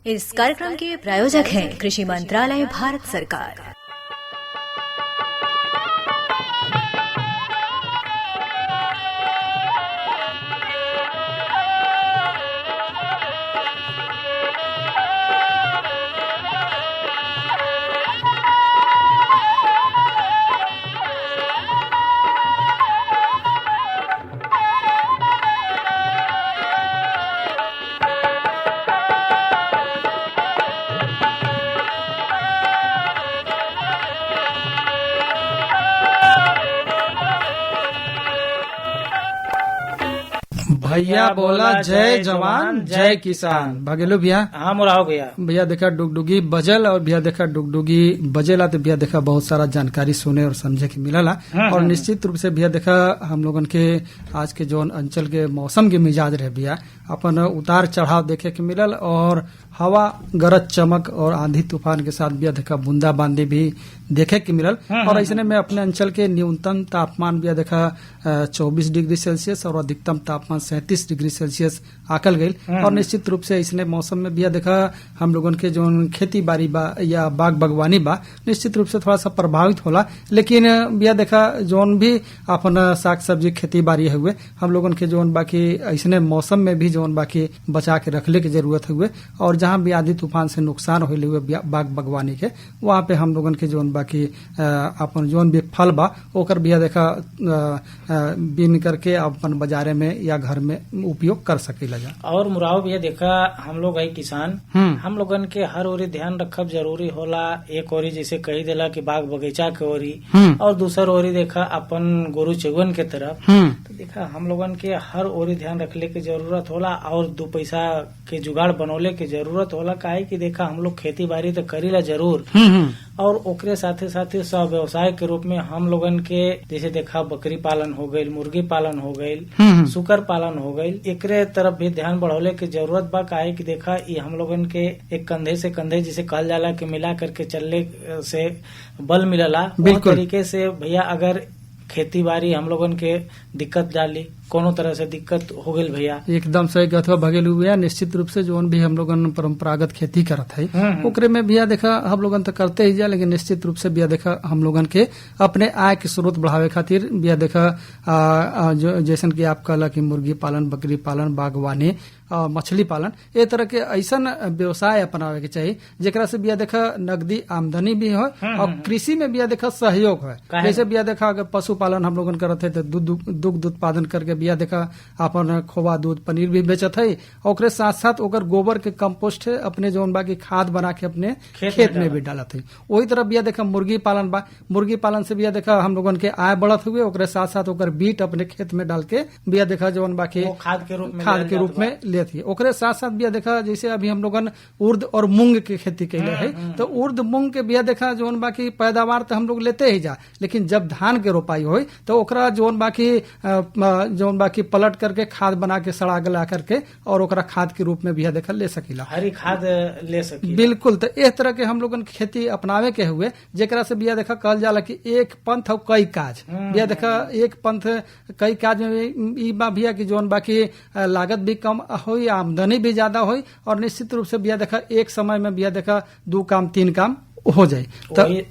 इस कार्यक्रम के प्रायोजक हैं कृषि मंत्रालय, भारत सरकार। भैया बोला जय जवान जय किसान। भागेलो भैया। हाँ मुराव भैया देखा डुगडुगी बजल और भैया देखा डुगडुगी बजेला तो भैया देखा बहुत सारा जानकारी सुने और समझे के मिलला। और निश्चित रूप से भैया देखा हम लोगन के आज के जो अंचल के मौसम के मिजाज रहे भैया अपन उतार चढ़ाव देखे के मिलल और हवा गरज चमक और आंधी तूफान के साथ भैया देखा बूंदा बांदी भी देखे के मिलल। और ऐसे में अपने अंचल के न्यूनतम तापमान भैया देखा 24 डिग्री सेल्सियस और अधिकतम तापमान 37 डिग्री सेल्सियस आकल गई। और निश्चित रूप से ऐसे मौसम में भैया देखा हम लोगन के जो खेती बाड़ी बा या बाग बागवानी बा निश्चित रूप से थोड़ा सा प्रभावित होला। लेकिन भैया देखा जोन भी अपन साग सब्जी खेती बाड़ी हुए हम लोगन के जोन बाकी ऐसे मौसम में भी जोन बाकी बचा के रखले की जरूरत हुए। और जहाँ भी आंधी तूफान से नुकसान होले हुए बाग बागवानी के वहाँ पे हम लोगन के जोन बाकी अपन जोन भी फल बा ओकर भैया देखा बीन करके अपन बाजारे में या घर में उपयोग कर सकेला जा। और मुराव भैया देखा हम लोग है किसान, हम लोगन के हर ओरी ध्यान रखब जरूरी होला। एक ओरी जैसे कही देला कि बाग बगीचा के ओरी और दूसर ओरी देखा अपन गोरु चौगन के तरफ। तो देखा हम लोगन के हर ओरी ध्यान रखले की जरूरत होला और दो पैसा के जुगाड़ बनौले की जरूरत होला। काहे कि देखा हम लोग खेती बाड़ी तो करीला जरूर और ओकरे साथे साथे सब व्यवसाय के रूप में हम लोगन के जैसे देखा बकरी पालन हो गई, मुर्गी पालन हो गई, सुकर पालन हो गई, एकरे तरफ भी ध्यान बढ़ाने की जरूरत बा। काहे कि देखा ये हम लोगन के एक कंधे से कंधे जिसे कहल जाला कि मिला करके चलने से बल मिलला। बिल्कुल तरीके से भैया अगर खेती बाड़ी हम लोगन के दिक्कत डाली कोनो तरह से दिक्कत हो गई भैया एकदम सही कहते भगेलू भैया। निश्चित रूप से जोन भी हम लोगन परंपरागत खेती करत है ओकरे में भैया देखा हम लोगन तो करते ही जा। लेकिन निश्चित रूप से भैया देखा हम लोगन के अपने आय के स्रोत बढ़ावे खातिर भैया देखा जैसन की आप कहला कि मुर्गी पालन, बकरी पालन, बागवानी, मछली पालन ये तरह के ऐसा व्यवसाय अपनावे के चाहिए जेकरा से भैया देखा नकदी आमदनी भी हो और कृषि में भैया देखा सहयोग हो। जैसे भैया देखा अगर पशुपालन हम लोगन करते है तो दुग्ध उत्पादन करके भैया देखा अपन खोवा दूध पनीर भी बेचत है। और साथ साथ ओकर गोबर के कंपोस्ट है अपने जोन बाकी खाद बना के अपने खेत में भी डालत है। वही तरह भैया देखा मुर्गी पालन बा, मुर्गी पालन से भैया देखा हम लोगन के आय बढ़त हुए। ओकरे साथ साथ ओकर बीट अपने खेत में डाल के भैया देखा जोन बाकी खाद के रूप में लेती है। ओकरे साथ साथ भैया देखा जैसे अभी हम लोगन उर्द और मूंग की खेती कैले है तो उर्द मूंग के भैया देखा जोन बाकी पैदावार तो हम लोग लेते ही जा। लेकिन जब धान के रोपाई हो तो ओकरा जोन बाकी पलट करके खाद बना के सड़ा गला करके और ओकरा खाद के रूप में भैया देखा ले सकीला, हरी खाद ले सकी। बिल्कुल। तो इस तरह के हम लोगन खेती अपनावे के हुए जेकरा से भैया देखा कहल जाला कि एक पंथ और कई काज। भैया देखा एक पंथ कई काज में ई बा भैया की जोन बाकी लागत भी कम हुई, आमदनी भी ज्यादा हुई और निश्चित रूप से भैया देखा एक समय में भैया देखा 2 काम 3 काम हो जाए।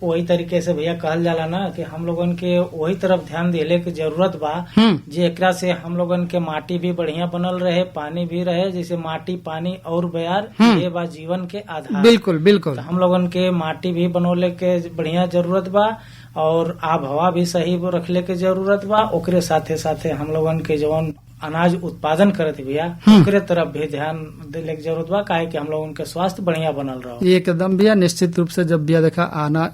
वही तरीके से भैया कहल जाला ना कि हम लोगन के वही तरफ ध्यान देले की जरूरत बा जेकरा से हम लोगन के माटी भी बढ़िया बनल रहे, पानी भी रहे। जैसे माटी, पानी और बयार ये बा जीवन के आधार। बिल्कुल बिल्कुल। तो हम लोगन के माटी भी बनौले के बढ़िया जरूरत बा और आब हवा भी सही रखले के जरूरत बा। ओकरे साथे साथे हम लोगन के जवन अनाज उत्पादन करत भैया ओकरे तरफ भी ध्यान देने की जरूरत बा। काहे कि हम लोग उनके स्वास्थ्य बढ़िया बनल रहो। एकदम भैया निश्चित रूप से जब भैया देखा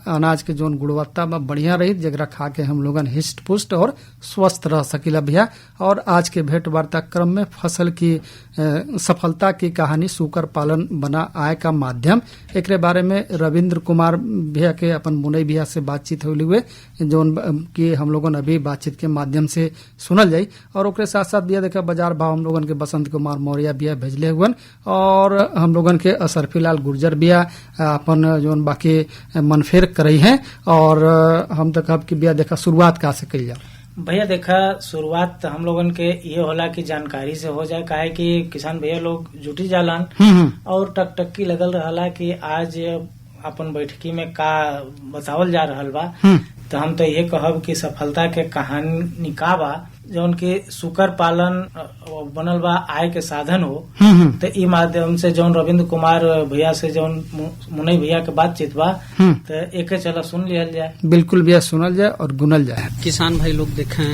अनाज के जोन गुणवत्ता में बढ़िया रही जेकरा खा के हम लोगन हिष्ट पुष्ट और स्वस्थ रह सकीला भैया। और आज के भेंट वार्ता क्रम में फसल की सफलता की कहानी सुकर पालन बना आय का माध्यम एक बारे में रविंद्र कुमार भैया के अपन मुनई भैया से बातचीत हुए जोन की हम लोगन अभी बातचीत के माध्यम से सुनल जाई। और ओकरे साथ साथ देखा बाजार भाव हम लोगन के बसंत कुमार मौर्य बिया भेजले हुए और हम लोगन के असरफी लाल गुर्जर बिया अपन जोन बाकी मनफेर करई है। और हम तक अब की बिया देखा शुरुआत का से कही जा भैया देखा, शुरुआत हम लोगन के ये होला कि जानकारी से हो जाए, काहे कि किसान भैया लोग जुटी जालन और टकटकी लगल रहला कि आज अपन बैठकी में का बतावल जा रहल बा। तो हम तो ये कहब कि सफलता के कहानी का बा, जौन की सुकर पालन बनल बा आय के साधन हो। तो ई माध्यम से जौन रविंद्र कुमार भैया से जौन मुनई भैया के बातचीत बा, तो एक चला सुन लिया जाए। बिल्कुल भैया, सुनल जाए और गुनल जाए। किसान भाई लोग देखें,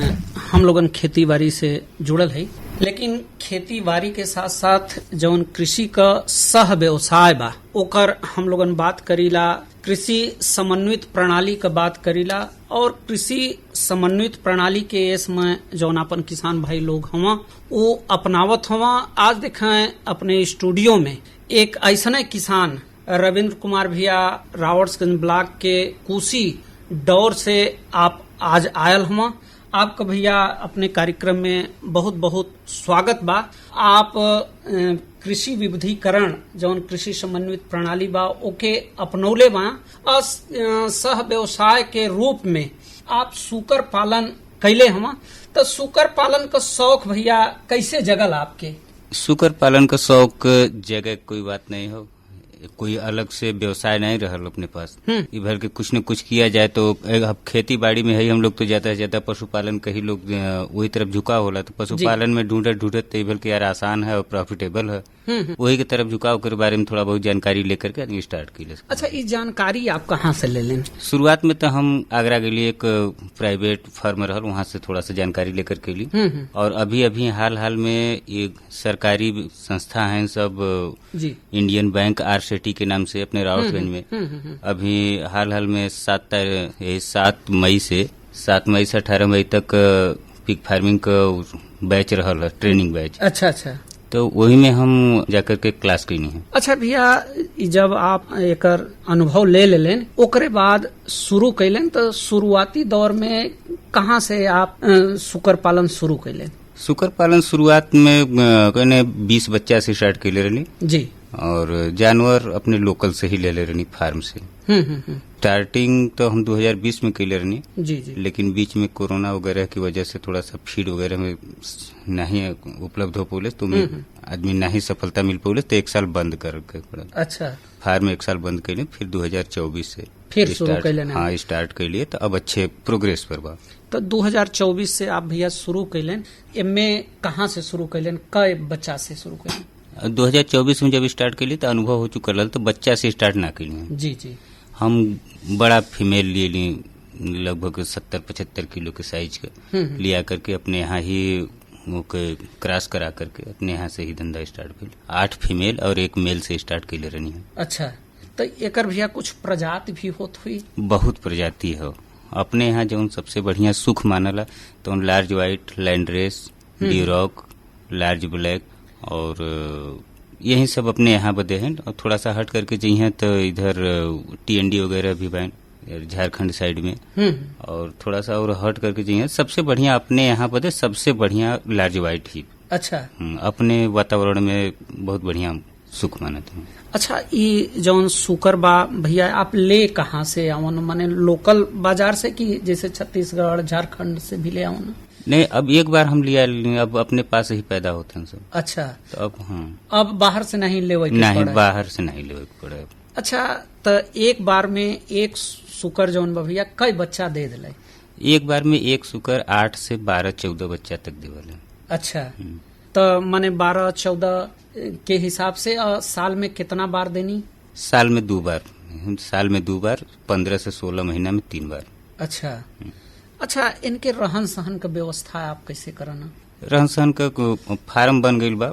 हम लोगन खेती बाड़ी से जुड़ल है, लेकिन खेती बाड़ी के साथ साथ जौन कृषि का सह व्यवसाय बा ओकर हम लोगन बात करीला, कृषि समन्वित प्रणाली का बात करीला। और कृषि समन्वित प्रणाली के इसमें जौन अपन किसान भाई लोग हवा वो अपनावत हवा। आज देखें अपने स्टूडियो में एक ऐसा किसान रविंद्र कुमार भैया रावर्ट्सगंज ब्लॉक के कुशी दौर से आप आज आयल हवा। आपका भैया अपने कार्यक्रम में बहुत बहुत स्वागत बा। आप कृषि विविधीकरण जौन कृषि समन्वित प्रणाली बा ओके अपनौले बा, सह व्यवसाय के रूप में आप सुकर पालन कैले हवा। तो सुकर पालन का शौक भैया कैसे जगल आपके? सुकर पालन का शौक जगह कोई बात नहीं हो, कोई अलग से व्यवसाय नहीं रहल अपने पास। ई भर के कुछ न कुछ किया जाए तो अब खेती बाड़ी में है हम लोग तो ज्यादा से ज्यादा पशुपालन का ही लोग वही तरफ झुकाव होला। तो पशुपालन में ढूंढत तो भर के यार आसान है और प्रॉफिटेबल है, वही की तरफ झुकाव के बारे में थोड़ा बहुत जानकारी लेकर के स्टार्ट की। अच्छा, ये जानकारी आप कहाँ से ले लें? शुरुआत में तो हम आगरा के लिए एक प्राइवेट फर्म रहल, वहाँ से थोड़ा सा जानकारी लेकर के ली। और अभी हाल में एक सरकारी संस्था है सब जी, इंडियन बैंक आरसीटी के नाम से अपने रावर्ट्सगंज में अभी हाल में 7 मई से 18 मई तक पिग फार्मिंग का बैच रहल, ट्रेनिंग बैच। अच्छा, तो वही में हम जाकर के क्लास कैनी है। अच्छा भैया, जब आप एकर अनुभव ले लेन ओकरे बाद शुरू कैलेन, तो शुरुआती दौर में कहाँ से आप सुकर पालन शुरू कैलेन? सुकर पालन शुरुआत में 20 बच्चा से स्टार्ट कैले रहनी जी, और जानवर अपने लोकल से ही ले ले रहनी फार्म से। स्टार्टिंग तो हम 2020 में कैले रहनी जी, लेकिन बीच में कोरोना वगैरह की वजह से थोड़ा सा फीड वगैरह में नहीं उपलब्ध हो पौले, तो आदमी नहीं सफलता मिल पौले, तो 1 साल बंद कर के पड़ा। अच्छा, फार्म 1 साल बंद कैले, फिर 2024 से फिर शुरू कैले? हाँ, स्टार्ट कैलिए, तो अब अच्छे प्रोग्रेस पर बा। तो 2024 से आप भैया शुरू कैलेन, इनमें कहाँ से शुरू कैलेन, कई बच्चा से शुरू कैलेन? 2024 में जब स्टार्ट कैली तो अनुभव हो चुका रहा, तो बच्चा से स्टार्ट ना कैली। जी, हम बड़ा फीमेल लिए ली, लगभग 70-75 किलो के साइज का लिया करके अपने यहाँ ही क्रॉस करा करके अपने यहाँ से ही धंधा स्टार्ट कर। 8 फीमेल और 1 मेल से स्टार्ट कैले रहनी है। अच्छा, तो एकर भैया कुछ प्रजाति भी होत हुई? बहुत प्रजाति हो अपने यहाँ, जो सबसे बढ़िया सुख मानला तो large white, landrace, Duroc, large black और यही सब अपने यहाँ बदे हैं। और थोड़ा सा हट करके चाहिए तो इधर TND वगैरह भी बैन झारखंड साइड में, और थोड़ा सा और हट करके चाहिए सबसे बढ़िया अपने यहाँ बदे सबसे बढ़िया लार्ज व्हाइट ही। अच्छा, अपने वातावरण में बहुत बढ़िया सुख मानते हैं। अच्छा, ये जौन सुकर बा भैया आप ले कहाँ से आवन, माने लोकल बाजार से कि जैसे छत्तीसगढ़ झारखंड से भी ले आवन? नहीं, अब एक बार हम लिया, अब अपने पास ही पैदा होते हैं सब। अच्छा, तो अब अब बाहर से नहीं ले? नहीं, बाहर से नहीं ले पड़े। अच्छा, तो एक बार में एक सुकर जौन बा भैया कई बच्चा दे दिले? एक बार में एक सुकर 8 से 12-14 बच्चा तक देवल। अच्छा, तो माने 12-14 के हिसाब से साल में कितना बार देनी? साल में 2 बार, 15 से 16 महीना में 3 बार। अच्छा, इनके रहन सहन का व्यवस्था आप कैसे करना? रहन सहन का फार्म बन गई बा,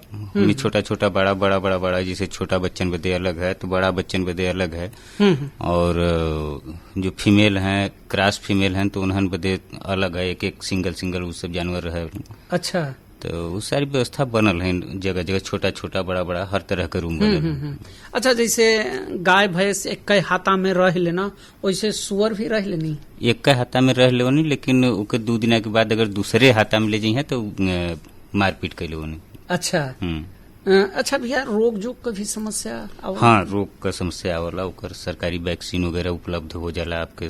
छोटा बड़ा, जैसे छोटा बच्चन बदे अलग है तो बड़ा बच्चन बदे अलग है। और जो फीमेल हैं, क्रॉस फीमेल हैं, तो उन्हन बदे अलग है, एक सिंगल वो सब जानवर है। अच्छा, तो वो सारी व्यवस्था बनल है, जगह छोटा बड़ा हर तरह के रूम बनल। अच्छा, जैसे गाय भैंस एक हाथा में रह लेना, वैसे सुअर भी रह लेनी? एक हाथा में रह लेवनी, लेकिन ओके 2 दिन के बाद अगर दूसरे हाथा में ले जाइए तो मारपीट कर लेवनी। अच्छा, अच्छा भैया, रोग जोग का भी समस्या? हाँ, रोग का समस्या आवला, ओकर सरकारी वैक्सीन वगैरह उपलब्ध हो जाला आपके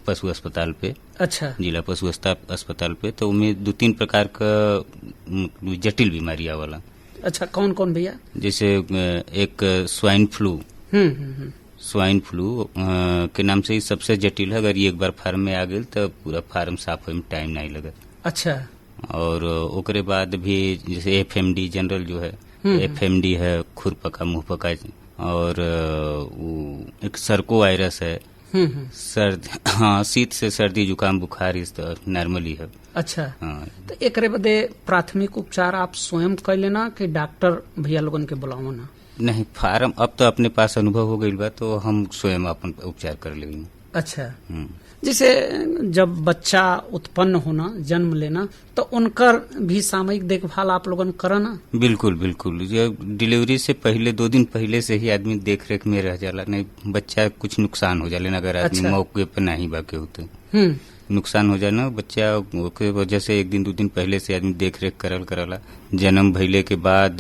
पशु अस्पताल पे, अच्छा जिला पशु अस्पताल पे। तो उनमें 2-3 प्रकार का जटिल बीमारी आवाला। अच्छा, कौन कौन भैया? जैसे एक स्वाइन फ्लू। स्वाइन फ्लू के नाम से ही सबसे जटिल है। अगर ये एक बार फार्म में आ गई तो पूरा फार्म साफ होने में टाइम नहीं लगा। अच्छा। और ओकरे बाद भी जैसे FMD जनरल जो है, FMD है, खुरपका मुंहपका, और एक सर्को वायरस है। सर्दी, हाँ, शीत से सर्दी जुकाम बुखार इस नॉर्मली है। अच्छा। हाँ। तो एकरे बदे प्राथमिक उपचार आप स्वयं कर लेना कि डॉक्टर भैया लोगन के बुलाओ ना? नहीं, फार्म अब तो अपने पास अनुभव हो गई बा, तो हम स्वयं अपन उपचार कर लेंगे। अच्छा। जैसे जब बच्चा उत्पन्न होना, जन्म लेना, तो उनकर भी सामयिक देखभाल आप लोगन करना? बिल्कुल बिल्कुल। जब डिलीवरी से पहले 2 दिन पहले से ही आदमी देख रेख में रह जाला, नहीं बच्चा कुछ नुकसान हो जाला अगर आदमी अच्छा। मौके पे नहीं बाके होते। नुकसान हो जाए ना बच्चा के वजह से 1-2 दिन पहले से आदमी देख रेख करला। जन्म भइले के बाद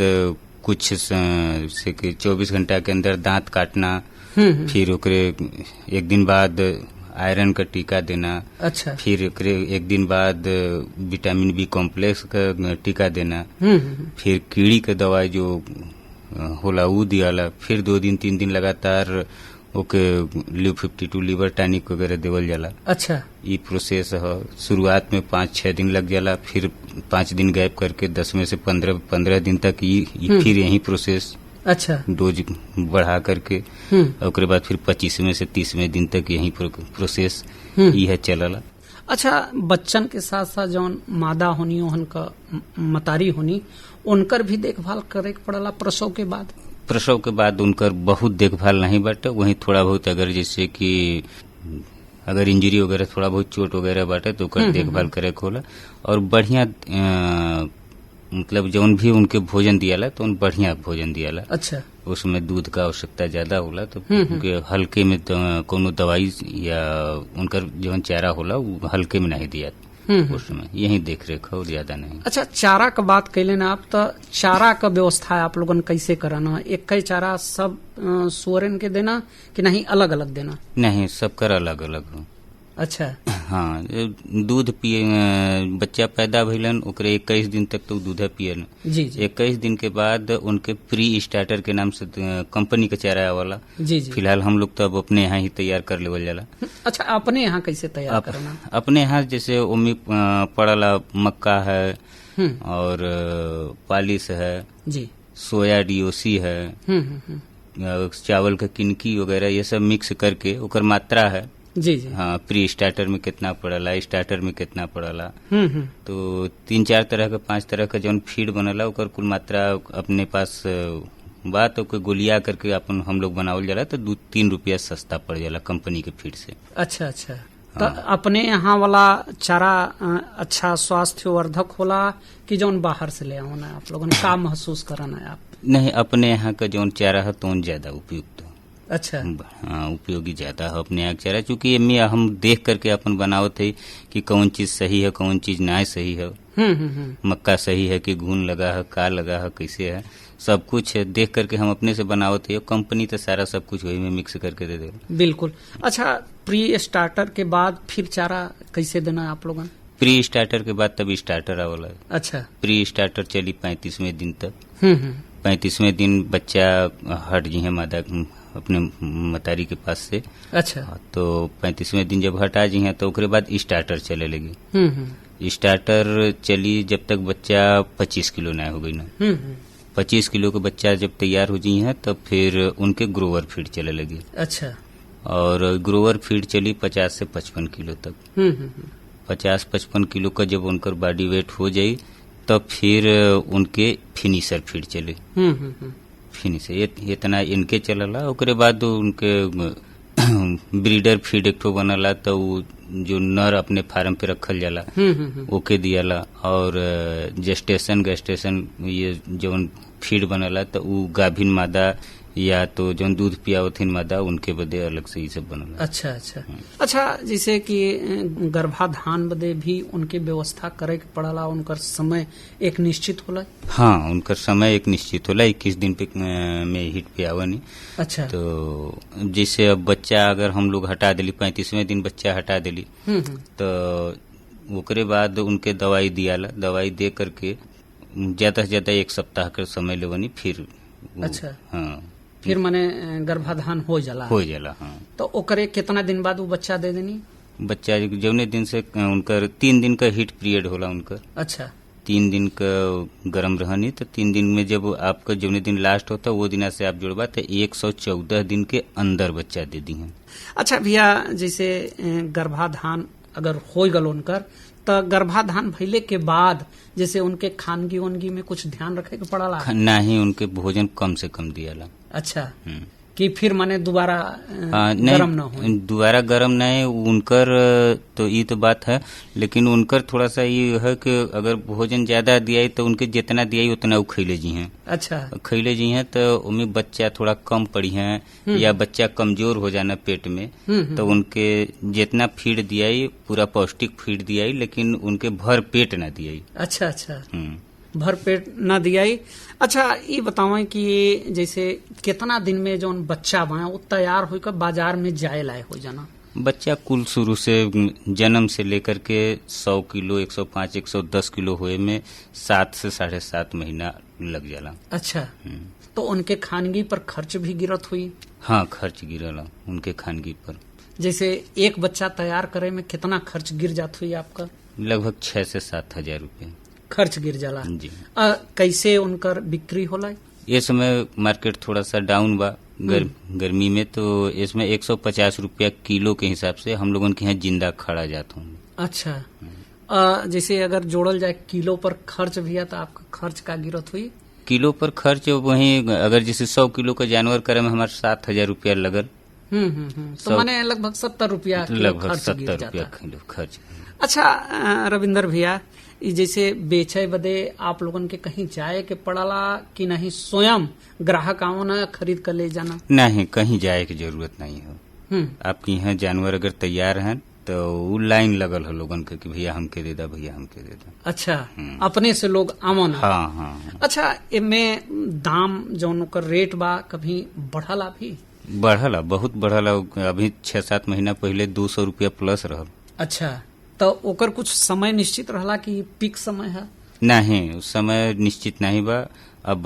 कुछ से 24 घंटा के अंदर दांत काटना, फिर ओकरे 1 दिन बाद आयरन का टीका देना। अच्छा। फिर 1 दिन बाद विटामिन B कॉम्प्लेक्स का टीका देना। फिर कीड़ी का दवाई जो होला ऊ दियाला। फिर 2 दिन 3 दिन लगातार ओके लिव 52 लीवर टॉनिक वगैरह देवल जाला। अच्छा। ये प्रोसेस है। शुरुआत में 5-6 दिन लग जाला, फिर 5 दिन गैप करके 10 में से 15 दिन तक फिर यही प्रोसेस। अच्छा। डोज बढ़ा करके और बाद फिर 25 में से 30वें दिन तक यही प्रोसेस यह चलला। अच्छा, बच्चन के साथ साथ जौन मादा होनी ओहन का मतारी होनी, उनकर भी देखभाल करे के पड़ला प्रसव के बाद? प्रसव के बाद उनकर बहुत देखभाल नहीं बाटे। वहीं थोड़ा बहुत अगर जैसे कि अगर इंजरी वगैरह थोड़ा बहुत चोट वगैरह बाटे तो ओकर देखभाल करे के होला। और बढ़िया मतलब जौन भी उनके भोजन दियाला तो उन बढ़िया भोजन दियाला। अच्छा। उसमें दूध का आवश्यकता ज्यादा होला तो उनके हल्के में कोनो दवाई या उनकर जौन चारा होला वो हल्के में नहीं दिया उसमें। यही देख रेख और ज्यादा नहीं। अच्छा, चारा का बात कैले ना आप, तो चारा का व्यवस्था आप लोगन कैसे कराना? एक ही चारा सब सुअरन के देना कि नहीं अलग अलग देना? नहीं, सबकर अलग अलग हो। अच्छा। हाँ, दूध पिए बच्चा पैदा भइलन ओकरे 21 दिन तक तो दूध पियन। जी जी। 21 दिन के बाद उनके प्री स्टार्टर के नाम से कंपनी का चारा वाला। जी जी। फिलहाल हम लोग तो अब अपने यहाँ ही तैयार कर लेवल जाला। अच्छा, अपने यहाँ कैसे तैयार करना? अपने यहाँ जैसे ओमी पड़ला मक्का है और पालिस है जी, सोया डीओसी है, चावल का किनकी वगैरह ये सब मिक्स करके ओकर मात्रा है। जी जी। हाँ, प्री स्टार्टर में कितना पड़ला, स्टार्टर में कितना पड़ला, तो 3-4 तरह का 5 तरह का जौन फीड बनला ओकर कुल मात्रा अपने पास बात ओके गोलिया करके अपन हम लोग बनावल जाला तो 2-3 रुपया सस्ता पड़ जाला कंपनी के फीड से। अच्छा अच्छा। तो अपने यहाँ वाला चारा अच्छा स्वास्थ्यवर्धक होला कि जौन बाहर से ले आना है आप लोगन का महसूस कराना है आप? नहीं, अपने यहाँ का जौन चारा है तो ज्यादा उपयुक्त। अच्छा। हाँ, उपयोगी ज्यादा है अपने यहाँ चारा, चूंकि इनमें हम देख करके अपन बनावत है कि कौन चीज सही है कौन चीज ना सही है। मक्का सही है कि घून लगा है, का लगा है, कैसे है, सब कुछ है देख करके हम अपने से बनावत है। कंपनी तो सारा सब कुछ वही में मिक्स करके दे दे। बिल्कुल। अच्छा, प्री स्टार्टर के बाद फिर चारा कैसे देना है आप लोगन? प्री स्टार्टर के बाद तब स्टार्टर आवला। अच्छा। प्री स्टार्टर चली 35वें दिन तक। 35वें दिन बच्चा हट जी है मादा अपने मतारी के पास से। अच्छा। तो 35वें दिन जब हटा जी है तो उसके बाद स्टार्टर चले लगी। स्टार्टर चली जब तक बच्चा 25 किलो ना हो गई ना। 25 किलो का बच्चा जब तैयार हो जी है तब फिर उनके ग्रोवर फीड चले लगी। अच्छा। और ग्रोवर फीड चली 50 से 55 किलो तक। 50-55 किलो का जब उनका बॉडी वेट हो जाये तब फिर उनके फिनिशर फीड चले। फिनिशर इतना इनके चलला। ओकरे बाद उनके ब्रीडर फीड एक ठो बनला तो जो नर अपने फार्म पे रखल जाला ओके दियाला। और जेस्टेशन ये जो फीड बनला तो उ गाभिन मादा या तो जो दूध पियावथिन मादा उनके बदे अलग से ही सब बनल। अच्छा अच्छा अच्छा, जैसे कि गर्भाधान बदे भी उनके व्यवस्था करे के पड़ला, उनकर समय एक निश्चित होला। हाँ, उनका समय एक निश्चित होला, 21 दिन पे में हिट पे आवनी। अच्छा, तो जैसे अब बच्चा अगर हम लोग हटा दिली 35वें दिन बच्चा हटा दिली तो ओकरे बाद उनके दवाई दियाला, दवाई दे करके ज्यादा से ज्यादा 1 सप्ताह का समय लेवनी फिर अच्छा हाँ फिर माने गर्भाधान हो जाला। हाँ। तो ओकरे कितना दिन बाद वो बच्चा दे देनी? बच्चा जौने दिन से उनकर 3 दिन का हीट पीरियड होला उनकर। अच्छा, 3 दिन का गरम रहनी, तो 3 दिन में जब आपका जौने दिन लास्ट होता वो दिन से आप जुड़बा तो 114 दिन के अंदर बच्चा दे दी है। अच्छा भैया, जैसे गर्भाधान अगर हो गल उनकर, तो गर्भाधान भइले के बाद जैसे उनके खानगी वनगी में कुछ ध्यान रखे के पड़ला? नहीं, उनके भोजन कम से कम दियाला। अच्छा, कि फिर माने दोबारा गरम न हो? दोबारा गरम नहीं उनकर, तो ये तो बात है, लेकिन उनकर थोड़ा सा ये है कि अगर भोजन ज्यादा दिया तो उनके जितना दिया उतना वो खैले जी हैं। अच्छा, खैले जी हैं तो उनमें बच्चा थोड़ा कम पड़ी है या बच्चा कमजोर हो जाना पेट में, तो उनके जितना फीड दिया पूरा पौष्टिक फीड दिया, लेकिन उनके भर पेट न दिया। अच्छा अच्छा, भर पेट न दिया। अच्छा, ये बताओ कि जैसे कितना दिन में जो बच्चा बना वो तैयार होकर बाजार में जाए लाए हो जाना? बच्चा कुल शुरू से जन्म से लेकर के 100 किलो 105 110 किलो हुए में 7 से 7.5 महीना लग जाला। अच्छा, तो उनके खानगी पर खर्च भी गिरत हुई? हाँ, खर्च गिरला उनके खानगी पर। जैसे एक बच्चा तैयार करे में कितना खर्च गिर जात हुई आपका? लगभग 6 से 7 हजार रुपये खर्च गिर जाला जी। कैसे उनकर बिक्री होला? ये समय मार्केट थोड़ा सा डाउन बा गर्मी में, तो इसमें 150 रुपया किलो के हिसाब से हम लोगों के यहाँ जिंदा खड़ा जाता हूँ। अच्छा, जैसे अगर जोड़ल जाए किलो पर खर्च भी है तो आपका खर्च का गिरत हुई? किलो पर खर्च वही अगर जैसे 100 किलो का जानवर करे में हमारे 7,000 रुपया लगल। तो माने लगभग 70 रुपया लगभग 70 रुपया किलो खर्च। अच्छा रविंदर भैया, जैसे बेचे बदे आप लोगन के कहीं जाए के पड़ला कि नहीं स्वयं ग्राहक आओ ना खरीद कर ले जाना? नहीं, कहीं जाए की जरूरत नहीं हो। आपके यहाँ जानवर अगर तैयार हैं तो वो लाइन लगल हो लोगन के कि भैया हमके दे दा, भैया हमके दे दा। अच्छा, अपने से लोग आवन? हाँ हाँ। अच्छा, इनमें दाम जौन ओकर रेट बा कभी बढ़ला भी? बढ़ला, बहुत बढ़ला। अभी 6-7 महीना पहले 200 रुपया प्लस रहल। अच्छा, तो ओकर कुछ समय निश्चित रहला कि पीक समय है? नहीं, उस समय निश्चित नहीं बा। अब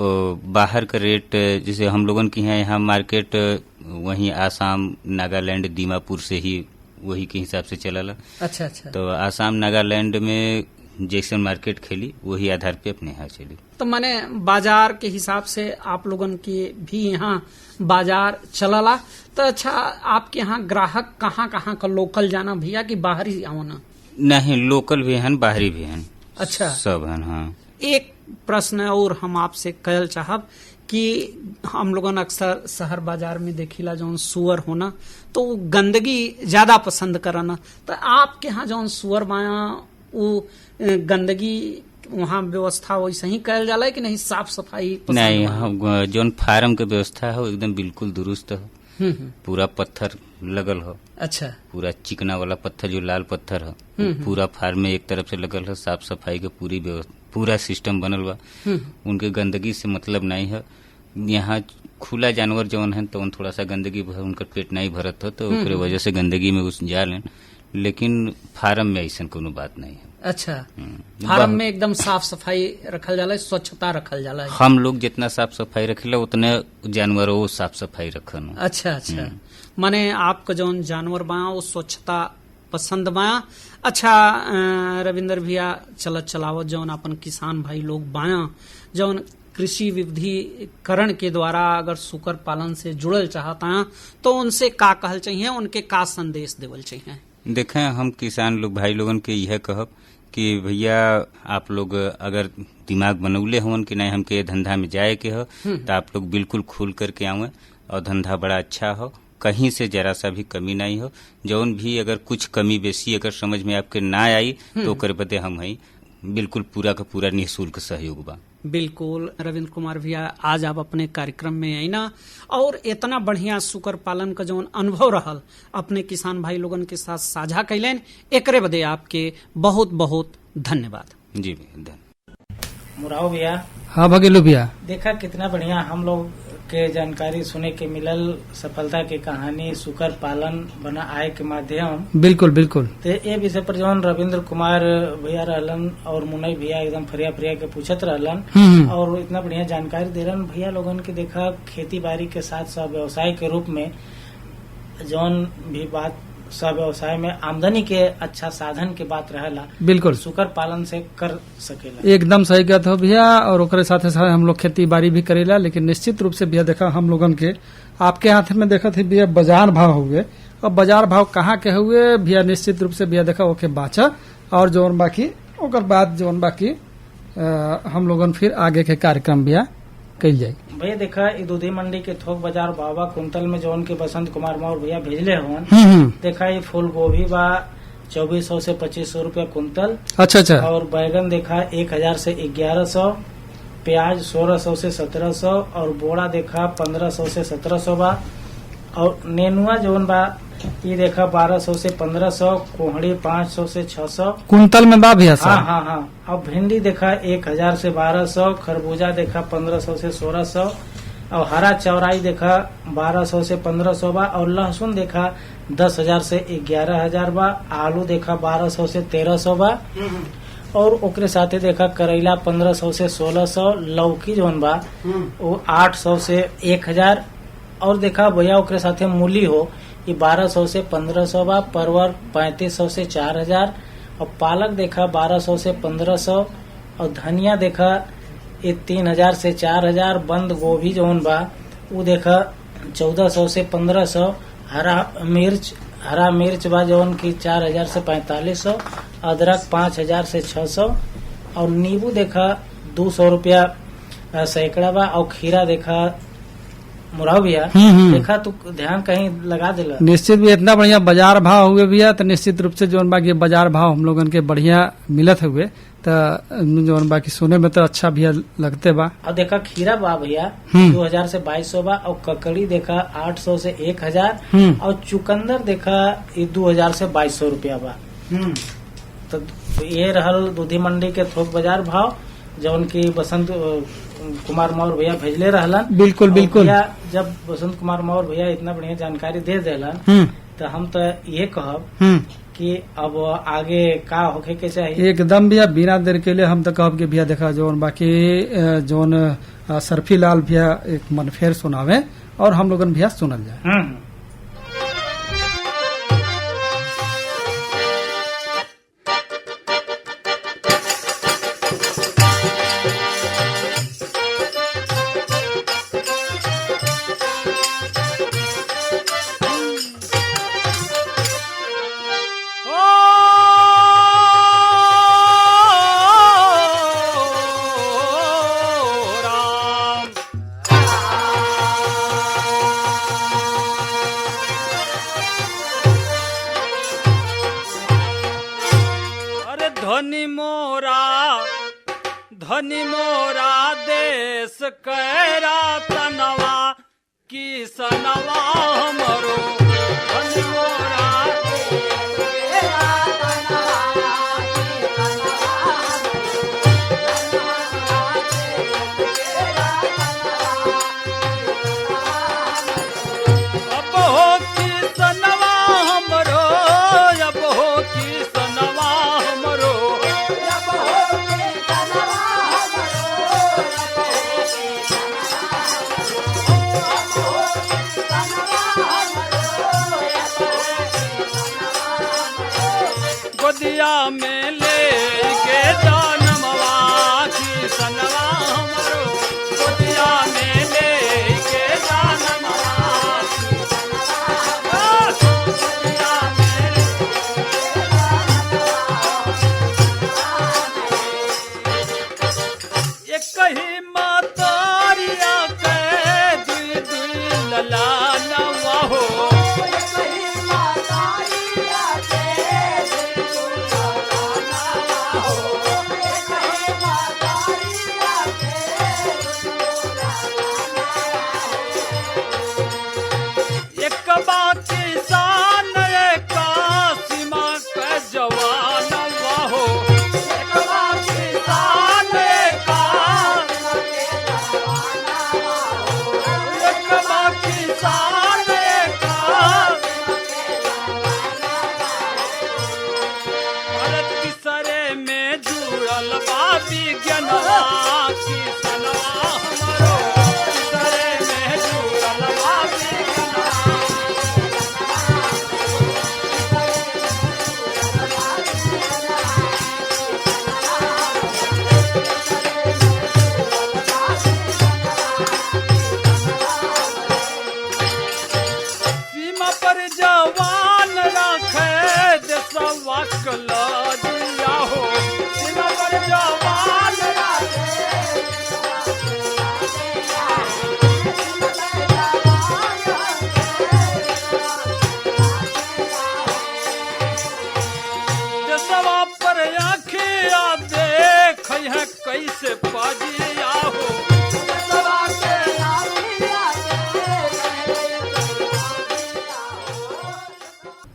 बाहर का रेट जैसे हम लोगन की यहाँ मार्केट वहीं आसाम नागालैंड दीमापुर से ही वही के हिसाब से चलला। अच्छा अच्छा, तो आसाम नागालैंड में जैसे मार्केट खेली वही आधार पे अपने यहाँ चली। तो माने बाजार के हिसाब से आप लोगन की भी यहाँ बाजार चलला। तो अच्छा, आपके यहाँ ग्राहक कहाँ कहाँ का लोकल जाना भैया कि बाहरी आना? नहीं, लोकल भी हैं बाहरी भी हैं। अच्छा, सब हैं। हाँ, एक प्रश्न और हम आपसे कहल चाहब कि हम लोगन अक्सर शहर बाजार में देखिला जौन सुअर होना तो गंदगी ज्यादा पसंद करना, तो आपके यहाँ जौन सुअर बाया वो गंदगी वहाँ व्यवस्था वैसे ही कहल जाला कि नहीं, साफ सफाई? नहीं, जौन फार्म के व्यवस्था है एकदम बिल्कुल दुरुस्त है। पूरा पत्थर लगल हो। अच्छा, पूरा चिकना वाला पत्थर जो लाल पत्थर है पूरा फार्म में एक तरफ से लगल है। साफ सफाई के पूरा सिस्टम बनल बा। उनके गंदगी से मतलब नहीं है। यहाँ खुला जानवर जौन है तो थोड़ा सा गंदगी उनका पेट नहीं भरत हो तो ओकरे वजह से गंदगी में घुस जाले, लेकिन फार्म में ऐसा कोनो बात नहीं है। अच्छा, फार्म में एकदम साफ सफाई रखल जाला, स्वच्छता रखल जाला? हम लोग जितना साफ सफाई रखेला उतने जानवरों साफ सफाई रखन। अच्छा अच्छा, माने आपका जौन जानवर बाया वो स्वच्छता पसंद बाया। अच्छा रविंदर भैया, चलत चलावत जौन अपन किसान भाई लोग बाया जौन कृषि विविधीकरण के द्वारा अगर सुकर पालन से जुड़ल चाहता है तो उनसे का कहल चाहिए, उनके का संदेश देवल चाहिए? देखें, हम किसान लोग भाई लोगन के यह कहब कि भैया आप लोग अगर दिमाग बनौले हों कि नहीं हमके धंधा में जाए के हो तो आप लोग बिल्कुल खुल करके आवे और धंधा बड़ा अच्छा हो, कहीं से जरा सा भी कमी नहीं हो। जौन भी अगर कुछ कमी बेसी अगर समझ में आपके ना आई तो ओकर बदे हम हई बिल्कुल पूरा का पूरा निःशुल्क सहयोग बा। बिल्कुल रविंद्र कुमार भैया, आज आप अपने कार्यक्रम में आई ना और इतना बढ़िया सुकर पालन का जो अनुभव रहल अपने किसान भाई लोगन के साथ साझा कैलन, एकरे बदे आपके बहुत बहुत धन्यवाद। जी भैया धन्यवाद। मुराव भैया, हाँ भगेलू भैया, देखा कितना बढ़िया हम लोग के जानकारी सुने के मिलल, सफलता की कहानी सुकर पालन बना आय के माध्यम। बिल्कुल बिल्कुल। तो ये विषय पर जौन रविंद्र कुमार भैया रहलन और मुनई भैया एकदम फरिया फरिया के पूछत रहलन और इतना बढ़िया जानकारी दे रहन भैया लोगन के। देखा खेती बाड़ी के साथ साथ व्यवसाय के रूप में जौन भी बात सब व्यवसाय में आमदनी के अच्छा साधन के बात रहेला, बिल्कुल सुकर पालन से कर सकेला। एकदम सही कहते हो भैया। और ओकरे साथ साथ हम लोग खेती बाड़ी भी करेला, लेकिन निश्चित रूप से भैया देखा हम लोगन के आपके हाथ में देखा थे भैया बाजार भाव हुए, और बाजार भाव कहाँ के हुए भैया निश्चित रूप से भैया देखा ओके बाचा, और जोन बाकी ओकर बाद जोन बाकी हम लोगन फिर आगे के कार्यक्रम भैया कल जाये। भैया देखा ई दूधी मंडी के थोक बाजार बाबा कुंतल में जौन के बसंत कुमार मौर्य भैया भेजले हवन। देखा ये फूल गोभी बा 2400 से 2500 रुपया कुंतल। अच्छा अच्छा। और बैगन देखा 1000 से 1100, प्याज 1600 से 1700 और बोड़ा देखा 1500 से 1700 बा। और नेनुआ जौन बा ये देखा 1200 से 1500, कोहड़ी 500 से 600 कुंतल में बा भैया साहब। हाँ हाँ हाँ। अब भिंडी देखा 1000 से 1200, खरबूजा देखा 1500 से 1600 और हरा चौराई देखा 1200 से 1500 बा। और लहसुन देखा 10,000 से 11,000 बा। आलू देखा 1200 से 1300 बा। और ओकरे साथे देखा करेला 1500 से 1600, लौकी जौन बा वो 800 से 1000। और देखा भैया ओकरे साथे मूली हो ये 1200 से 1500 बा। परवर 3500 से 4000 और पालक देखा 1200 से 1500 और धनिया देखा ये 3000 से 4000। बंद गोभी जौन बा वो देखा 1400 से 1500। हरा मिर्च बा जौन की 4000 से 4500। अदरक 5000 से 600 और नींबू देखा 200 रुपया सैकड़ा बा। और खीरा देखा मुराव भैया देखा तू ध्यान कहीं लगा दिला। निश्चित भी इतना बढ़िया बाजार भाव हुए भैया, तो निश्चित रूप से जोन बाकी बाजार भाव हम लोगन के बढ़िया मिलत हुए, तो जोन बाकी सुने में तो अच्छा भैया लगते बा। और देखा खीरा बा भैया 2000 से 2200 बा। और ककड़ी देखा 800 से 1000 और चुकंदर देखा ये 2000 से 2200 रुपया बा। तो ये रहल दूधी मंडी के थोक बाजार भाव जौन की बसंत कुमार मौर्य भैया भेजले रहलन। बिल्कुल बिल्कुल। जब बसंत कुमार मौर्य भैया इतना बढ़िया जानकारी दे देलन तो हम तो ये कहब कि अब आगे का होखे के चाहिए। एकदम भैया बिना देर के लिए हम तो कहब कि भैया देखा जोन बाकी जोन सरफी लाल भैया एक मनफेर सुनावे और हम लोगन भैया सुनल जाए। धनी मोरा देश कैरा तनवा की सनवा हमरो धनी मोरा अब हो की सनवा हमरो, अब हो की सनवा हमरो, गोदिया में ले के जानमवा की सनवा हमरो, गोदिया में ले के जानमवा की सनवा, गोदिया में एक कही मातारिया के दुई दुई ललानवा हो, कला दिया हो सीना पर जवान देशवा पर आँखिया देख है कैसे पाजिया हो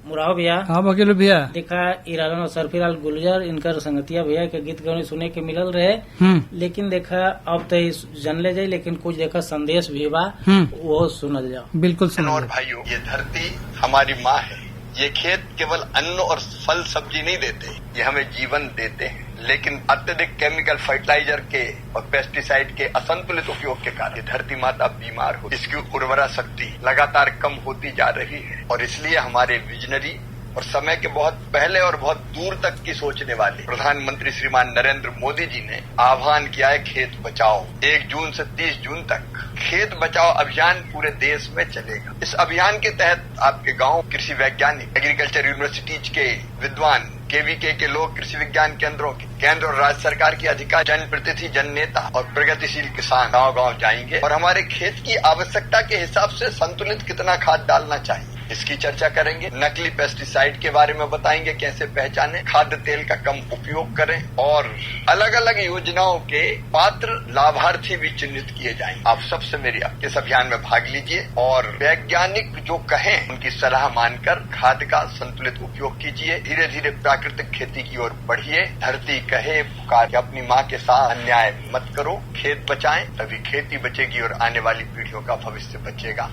मुराव भैया हाँ वकील भैया। देखा ईरान और सरफिराल गुलजार इनकर संगतिया भैया के गीत गौनी सुने के मिलल रहे। लेकिन देखा अब तो जन ले जाए, लेकिन कुछ देखा संदेश भी बा वो सुनल जाओ। बिल्कुल सुनो। और भाइयों, ये धरती हमारी माँ है। ये खेत केवल अन्न और फल सब्जी नहीं देते, ये हमें जीवन देते हैं। लेकिन अत्यधिक केमिकल फर्टिलाइजर के और पेस्टिसाइड के असंतुलित उपयोग के कारण धरती माता बीमार हो, इसकी उर्वरा शक्ति लगातार कम होती जा रही है। और इसलिए हमारे विजनरी और समय के बहुत पहले और बहुत दूर तक की सोचने वाले प्रधानमंत्री श्रीमान नरेंद्र मोदी जी ने आह्वान किया है खेत बचाओ। 1 जून से 30 जून तक खेत बचाओ अभियान पूरे देश में चलेगा। इस अभियान के तहत आपके गांव कृषि वैज्ञानिक, एग्रीकल्चर यूनिवर्सिटीज के विद्वान, केवीके के लोग, कृषि विज्ञान केंद्रों के, केंद्र और राज्य सरकार के अधिकारी, जनप्रतिनिधि, जन नेता और प्रगतिशील किसान गांव गांव जाएंगे और हमारे खेत की आवश्यकता के हिसाब से संतुलित कितना खाद डालना चाहिए इसकी चर्चा करेंगे। नकली पेस्टिसाइड के बारे में बताएंगे, कैसे पहचानें, खाद्य तेल का कम उपयोग करें और अलग अलग योजनाओं के पात्र लाभार्थी भी चिन्हित किए जाएंगे। आप सबसे मेरी इस अभियान में भाग लीजिए और वैज्ञानिक जो कहें उनकी सलाह मानकर खाद का संतुलित उपयोग कीजिए। धीरे धीरे प्राकृतिक खेती की ओर बढ़िए। धरती कहे पुकार, अपनी माँ के साथ अन्याय मत करो, खेत बचाएं, तभी खेती बचेगी और आने वाली पीढ़ियों का भविष्य बचेगा।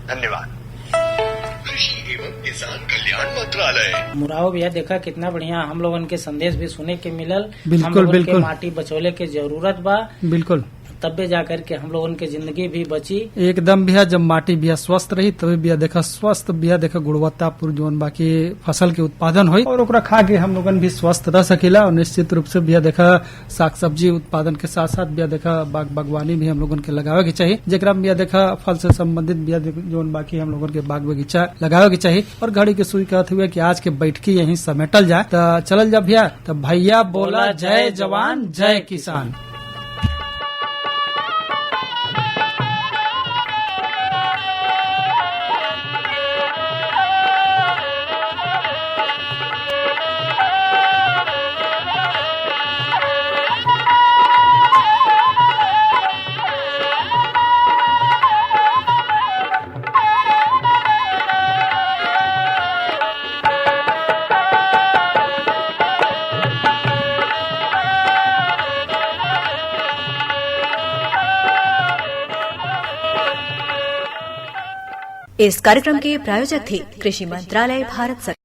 धन्यवाद। कृषि एवं किसान कल्याण मंत्रालय। मुराव भैया देखा कितना बढ़िया हम लोगन के संदेश भी सुने के मिलल। बिल्कुल, हम लोगन बिल्कुल। के माटी बचौले के जरूरत बा, बिल्कुल, तबे जाकर के हम लोगन के जिंदगी भी बची। एकदम भैया जब माटी बिया स्वस्थ रही तभी बिया देखा स्वस्थ बिया देखा गुणवत्तापूर्ण जोन बाकी फसल के उत्पादन हुई और ओकरा खा के हम लोगन भी स्वस्थ रह सकेला। और निश्चित रूप से बिया देखा साग सब्जी उत्पादन के साथ साथ बिया देखा बागवानी भी हम लोगन के लगावे के चाहिए, जेकरा में बिया देखा फल से संबंधित बिया जोन बाकी हम लोगन के बाग बगीचा लगावे के चाहिए। और घड़ी के सुई कहते हुए कि आज के बैठकी यहीं समेटल जाए, तो चलल जा भैया। तो भैया बोला जय जवान जय किसान। इस कार्यक्रम के प्रायोजक थे कृषि मंत्रालय भारत सरकार।